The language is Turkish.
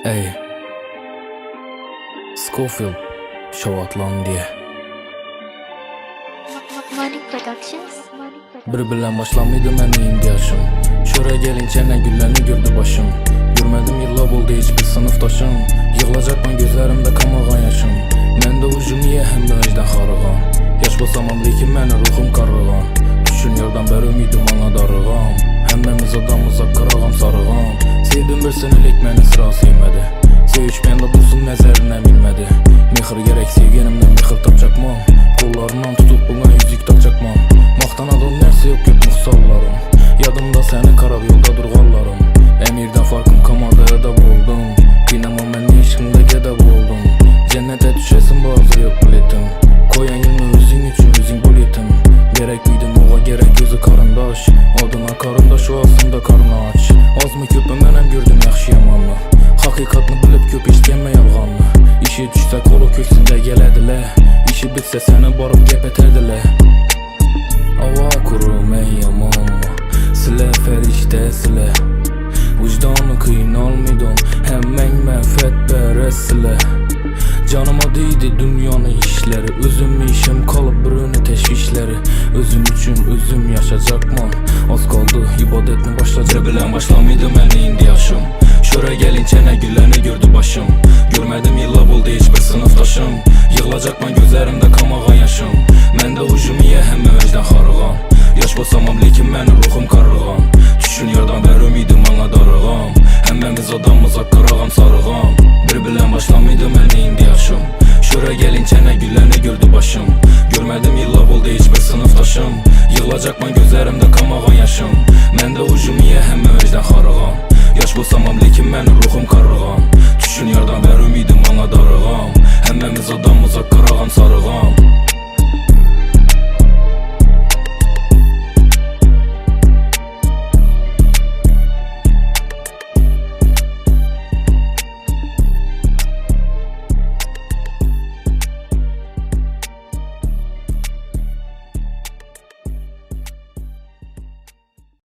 Ey Scofield Şovatlandiya Money Productions. Bir bilen başlamaydı meni indi yaşım. Şöyle gelince ne güllerini gördü başım. Görmedim yıllar oldu hiçbir sınıftaşım. Yığılacakman gözlerimde kamağan yaşım. Mende ucumiye hem de ecden harıgan. Yaş basamam lekin meni ruhum karıgan. Düşünüyordan beri ümidim bana darıgan. Hemmemiz adamıza kırağam sarıgan. Sevdim bir senelik meni sırası yemedi. Sevüç bende dursun nezerine bilmedi. Mehir gerek sevgenimden mehir tapacakmam. Kollarından tutup buna yüzük takacakmam. Maqtan adam nersi yok muhsallarım. Yadımda seni karab yolda durğallarım. Emirden farkım kamada da buldum. Dinamam ben işimde gedab oldum. Cennete düşesin bazı yok biletim. Koyan yılını özün için özün bul yetim. Gerek miydin oğa gerek gözü karındaş. Adına karındaş o aslında karnı aç. Az mı köpü menem gördüm yaxşı yamanlı. Hakikatını bilip köp işkemme yalğanlı. İşi düşse kolu köksünde geledile. İşi bitse seni barıp gepeterdile. Hava kurum ey yaman. Sile ferişte sile. Vicdanı kıyın almıydın. Hemen menfet beresile. Canıma değdi dünyanın işleri. Özüm işim kalıp birini teşvişleri. Özüm için özüm yaşayacakman. Az kaldı ibadetini başlayacak. Bilen başlamaydı meni indi yaşım. Şöyle gelince ne güllerini gördü başım. Görmedim yıllar oldu hiçbir sınıftaşım. Yığılacakman gözlerimde kamağan yaşım. Mende ucumiye hem ecden harıgan. Yaş basamam lekin meni ruhum karıgan. Düşün yerden beri ümidim bana darıgan. Hemmemiz adamıza kırağam sarıgan. Bir bilen başlamaydı meni indi yaşım. Şöyle gelince ne güllerini gördü başım. Görmedim yıllar oldu hiçbir sınıftaşım. Yığılacakman gözlerimde kamağan yaşım. Mende ucumiye hem ecden harıgan. Yaş basamam lekin meni ruhum karıgan.